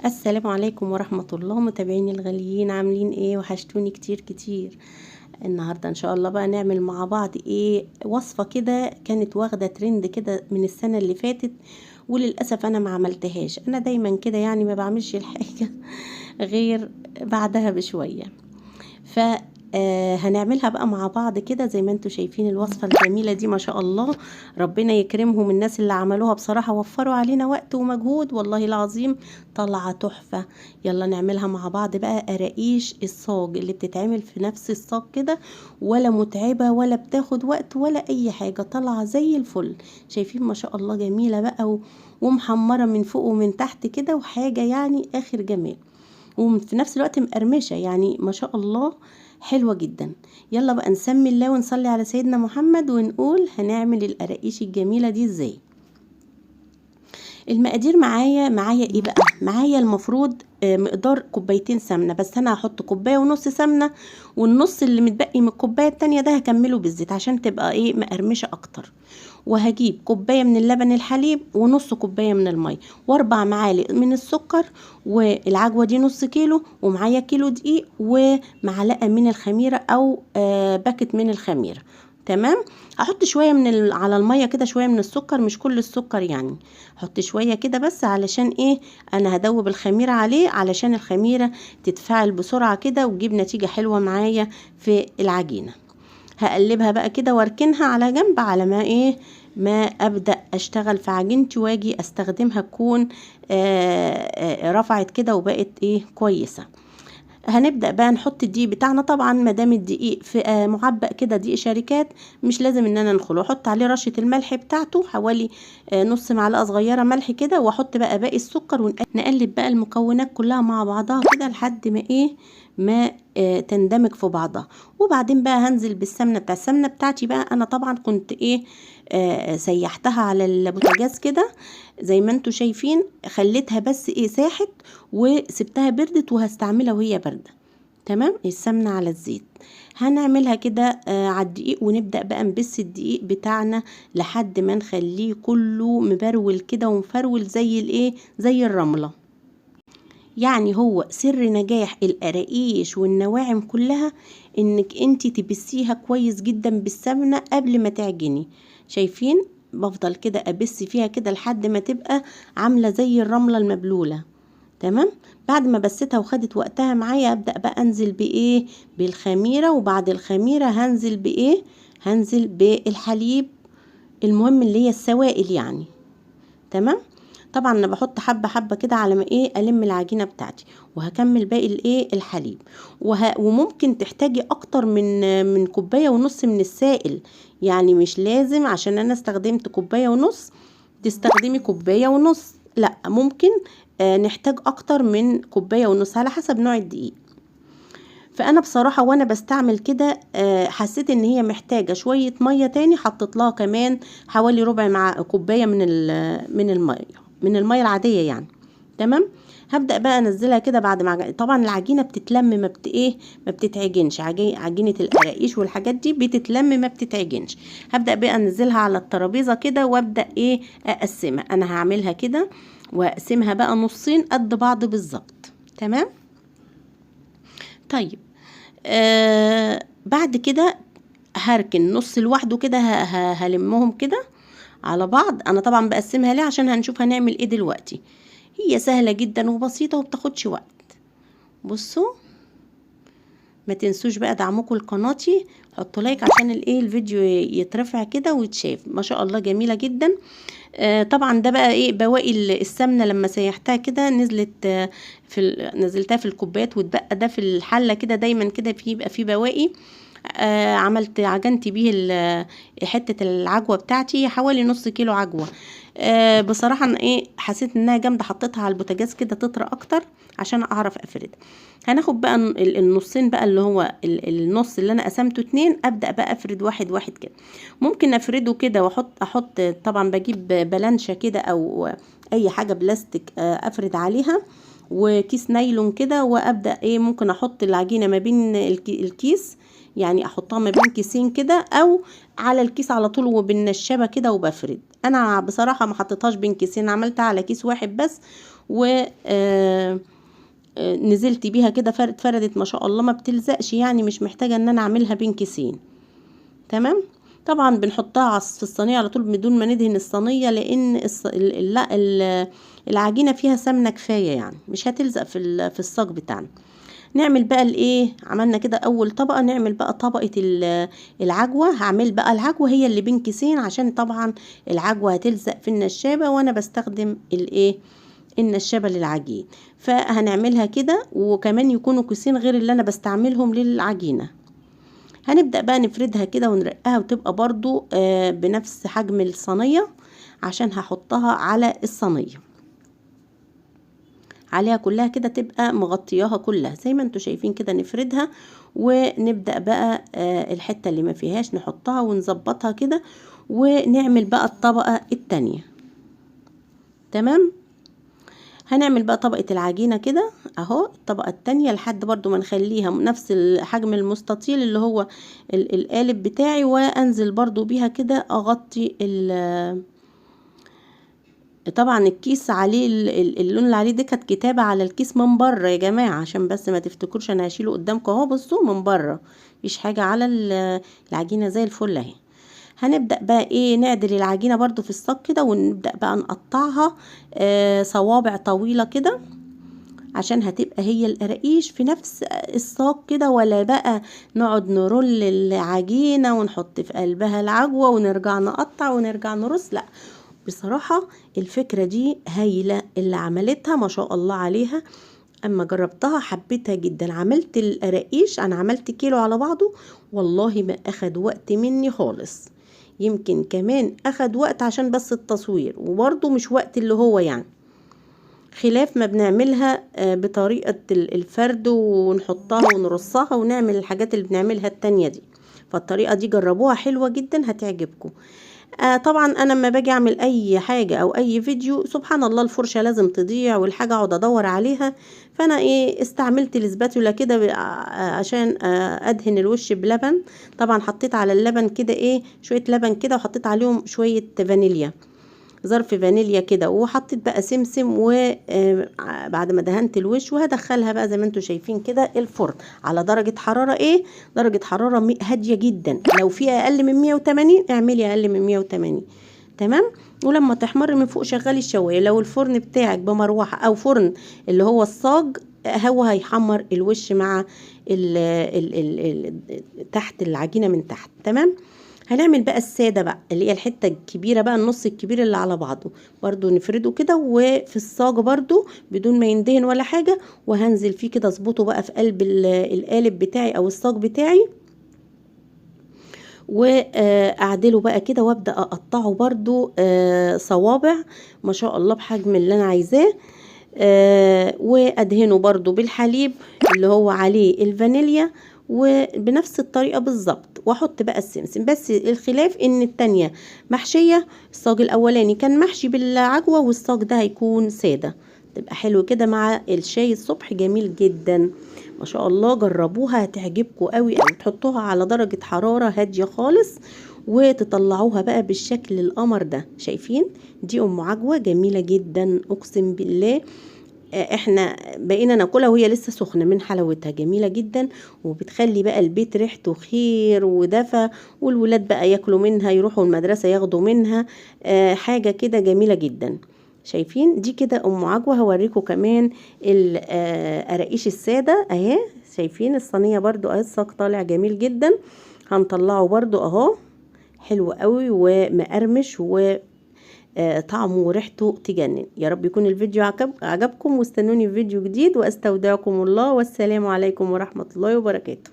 السلام عليكم ورحمة الله، متابعيني الغاليين، عاملين ايه؟ وحشتوني كتير كتير. النهاردة ان شاء الله بقى نعمل مع بعض ايه، وصفة كده كانت واخدة ترند كده من السنة اللي فاتت، وللأسف انا ما عملتهاش. انا دايما كده يعني ما بعملش الحاجة غير بعدها بشوية. ف هنعملها بقى مع بعض كده زي ما انتوا شايفين الوصفة الجميلة دي، ما شاء الله. ربنا يكرمهم الناس اللي عملوها، بصراحة وفروا علينا وقت ومجهود والله العظيم، طلعة تحفة. يلا نعملها مع بعض بقى. قراقيش الصاج اللي بتتعمل في نفس الصاج كده، ولا متعبة ولا بتاخد وقت ولا اي حاجة، طالعة زي الفل. شايفين ما شاء الله جميلة بقى ومحمرة من فوق ومن تحت كده، وحاجة يعني اخر جمال، وفي نفس الوقت مقرمشة، يعني ما شاء الله حلوة جدا. يلا بقى نسمي الله ونصلي على سيدنا محمد ونقول هنعمل القراقيش الجميلة دي ازاي. المقادير معايا ايه بقى؟ معايا المفروض مقدار كوبايتين سمنة، بس انا هحط كوباية ونص سمنة، والنص اللي متبقي من الكوباية التانية ده هكمله بالزيت عشان تبقى ايه، مقرمشة اكتر. وهجيب كوباية من اللبن الحليب ونص كوباية من المية، واربع معالق من السكر، والعجوة دي نص كيلو، ومعايا كيلو دقيق، ومعلقة من الخميرة او باكت من الخميرة. تمام. احط شويه على الميه كده شويه من السكر، مش كل السكر يعني، احط شويه كده بس علشان ايه، انا هدوب الخميره عليه علشان الخميره تتفاعل بسرعه كده وتجيب نتيجه حلوه معايا في العجينه. هقلبها بقى كده واركنها على جنب على ما ايه، ما ابدا اشتغل في عجينتي واجي استخدمها تكون رفعت كده وبقت ايه، كويسه. هنبدأ بقى نحط الدقيق بتاعنا. طبعا ما دام الدقيق في معبأ كده، دقيق شركات، مش لازم ان انا ندخله. احط عليه رشة الملح بتاعته، حوالي نص معلقة صغيرة ملح كده، واحط بقى باقي السكر، ونقلب بقى المكونات كلها مع بعضها كده لحد ما ايه، ما تندمج في بعضها. وبعدين بقى هنزل بالسمنة السمنة بتاعتي بقى. انا طبعا كنت ايه، سيحتها على البوتاجاز كده زي ما انتوا شايفين، خليتها بس ايه، ساحت وسبتها بردت، وهستعملها وهي باردة. تمام. السمنة على الزيت هنعملها كده على الدقيق، ونبدأ بقى نبس الدقيق بتاعنا لحد ما نخليه كله مبرول كده ومفرول زي الايه، زي الرملة. يعني هو سر نجاح القراقيش والنواعم كلها انك انتي تبسيها كويس جدا بالسمنة قبل ما تعجني. شايفين؟ بفضل كده ابس فيها كده لحد ما تبقى عاملة زي الرملة المبلولة. تمام. بعد ما بستها وخدت وقتها معايا، ابدأ بقى انزل بايه، بالخميرة، وبعد الخميرة هنزل بايه، هنزل بالحليب. المهم اللي هي السوائل يعني. تمام. طبعا انا بحط حبه حبه كده على ما ايه، الم العجينه بتاعتي، وهكمل باقي الايه، الحليب. وممكن تحتاجي اكتر من كوبايه ونص من السائل، يعني مش لازم عشان انا استخدمت كوبايه ونص تستخدمي كوبايه ونص، لا، ممكن نحتاج اكتر من كوبايه ونص على حسب نوع الدقيق. فانا بصراحه وانا بستعمل كده حسيت ان هي محتاجه شويه ميه تاني، حطيت لها كمان حوالي ربع مع كوبايه من الميه العاديه يعني. تمام. هبدا بقى انزلها كده بعد ما طبعا العجينه بتتلم، ما بت ايه، ما بتتعجنش. عجينه القراقيش والحاجات دي بتتلم ما بتتعجنش. هبدا بقى انزلها على الترابيزه كده، وابدا ايه، اقسمها. انا هعملها كده واقسمها بقى نصين قد بعض بالظبط. تمام. طيب بعد كده هركن نص لوحده كده، هلمهم كده على بعض. انا طبعا بقسمها ليه، عشان هنشوف هنعمل ايه دلوقتي. هي سهلة جدا وبسيطة وبتاخدش وقت. بصوا، ما تنسوش بقى دعمكم لقناتي، حطوا لايك عشان الايه، الفيديو يترفع كده ويتشاف. ما شاء الله جميلة جدا. طبعا ده بقى ايه، بواقي السمنه لما سيحتها كده نزلت نزلتها في الكوبايات، واتبقى ده في الحله كده. دايما كده يبقى في بواقي. عجنت بيه حته العجوه بتاعتي، حوالي نص كيلو عجوه. بصراحه انا ايه، حسيت انها جامده، حطيتها على البوتاجاز كده تطرى اكتر عشان اعرف افرد. هناخد بقى النصين بقى، اللي هو النص اللي انا قسمته اتنين، ابدا بقى افرد واحد واحد كده. ممكن افرده كده احط طبعا بجيب بلانشه كده او اي حاجه بلاستيك افرد عليها، وكيس نايلون كده، وابدا ايه، ممكن احط العجينه ما بين الكيس، يعني احطها ما بين كيسين كده، او على الكيس على طول وبالنشابه كده وبفرد. انا بصراحه ما حطيتهاش بين كيسين، عملتها على كيس واحد بس، و نزلت بيها كده فردت ما شاء الله، ما بتلزقش يعني، مش محتاجة ان انا اعملها بين كيسين. تمام. طبعا بنحطها في الصينيه على طول بدون ما ندهن الصينيه، لان العجينه فيها سمنه كفايه يعني، مش هتلزق في الصاج بتاعنا. نعمل بقى الايه، عملنا كده اول طبقه، نعمل بقى طبقه العجوه. هعمل بقى العجوه هي اللي بين كيسين، عشان طبعا العجوه هتلزق في النشابه، وانا بستخدم الايه، النشابه للعجين. فهنعملها كده، وكمان يكونوا كيسين غير اللي انا بستعملهم للعجينه. هنبدأ بقى نفردها كده ونرقها، وتبقى برضو بنفس حجم الصينية، عشان هحطها على الصينية عليها كلها كده، تبقى مغطياها كلها زي ما انتوا شايفين كده. نفردها ونبدأ بقى الحتة اللي ما فيهاش نحطها ونظبطها كده، ونعمل بقى الطبقة التانية. تمام. هنعمل بقى طبقة العجينة كده اهو، الطبقة التانية، لحد برضو ما نخليها نفس الحجم المستطيل اللي هو القالب بتاعي، وانزل برضو بيها كده اغطي طبعا الكيس عليه اللون اللي عليه ده كانت كتابة على الكيس من بره يا جماعة، عشان بس ما تفتكروش انا هشيله قدامكم اهو. بصوا من بره مفيش حاجة على العجينة زي الفل اهي. هنبدأ بقى ايه، نعدل العجينة برضو في الصاج كده، ونبدأ بقى نقطعها صوابع طويلة كده، عشان هتبقى هي القراقيش في نفس الصاج كده، ولا بقى نقعد نرول العجينة ونحط في قلبها العجوة ونرجع نقطع ونرجع نرص. لا، بصراحة الفكرة دي هايلة، اللي عملتها ما شاء الله عليها. اما جربتها حبيتها جدا. عملت القراقيش، انا عملت كيلو على بعضه، والله ما اخد وقت مني خالص. يمكن كمان اخد وقت عشان بس التصوير، وبرضه مش وقت اللي هو يعني، خلاف ما بنعملها بطريقة الفرد ونحطها ونرصها ونعمل الحاجات اللي بنعملها التانية دي. فالطريقة دي جربوها، حلوة جدا هتعجبكم. طبعا انا لما باجي اعمل اي حاجة او اي فيديو، سبحان الله الفرشة لازم تضيع والحاجة اقعد ادور عليها. فانا ايه، استعملت الاسباتولا كده عشان ادهن الوش بلبن. طبعا حطيت على اللبن كده ايه، شوية لبن كده، وحطيت عليهم شوية فانيليا، ظرف فانيليا كده، وحطيت بقى سمسم. وبعد ما دهنت الوش، وهدخلها بقى زي ما انتوا شايفين كده الفرن على درجة حرارة ايه، درجة حرارة هادية جدا. لو في اقل من 180 اعملي اقل من 180. تمام. ولما تحمر من فوق شغلي الشوايه. لو الفرن بتاعك بمروحة او فرن اللي هو الصاج، هو هيحمر الوش مع تحت العجينة من تحت. تمام. هنعمل بقى السادة بقى، اللي هي الحتة الكبيرة بقى، النص الكبير اللي على بعضه، برضو نفرده كده وفي الصاج برضو بدون ما يندهن ولا حاجة. وهنزل فيه كده اظبطه بقى في قلب القالب بتاعي او الصاج بتاعي، واعدله بقى كده، وابدأ اقطعه برضو صوابع ما شاء الله بحجم اللي انا عايزاه. وادهنه برضو بالحليب اللي هو عليه الفانيليا، وبنفس الطريقة بالظبط. واحط بقى السمسم، بس الخلاف ان التانية محشية، الصاج الاولاني كان محشي بالعجوة، والصاج ده هيكون سادة. تبقى حلو كده مع الشاي الصبح، جميل جدا ما شاء الله. جربوها هتعجبكم قوي، او تحطوها على درجة حرارة هادية خالص، وتطلعوها بقى بالشكل القمر ده. شايفين دي ام عجوة جميلة جدا اقسم بالله. احنا بقينا ناكلها وهي لسه سخنه من حلاوتها، جميله جدا. وبتخلي بقى البيت ريحته خير ودفى، والولاد بقى ياكلوا منها، يروحوا المدرسه ياخدوا منها. حاجه كده جميله جدا. شايفين دي كده ام عجوه. هوريكم كمان القراقيش الساده اهي. شايفين الصينيه برضو اهي، الصاج طالع جميل جدا. هنطلعه برضو اهو، حلو قوي ومقرمش، طعمه وريحته تجنن. يا رب يكون الفيديو عجبكم، واستنوني في فيديو جديد، واستودعكم الله، والسلام عليكم ورحمة الله وبركاته.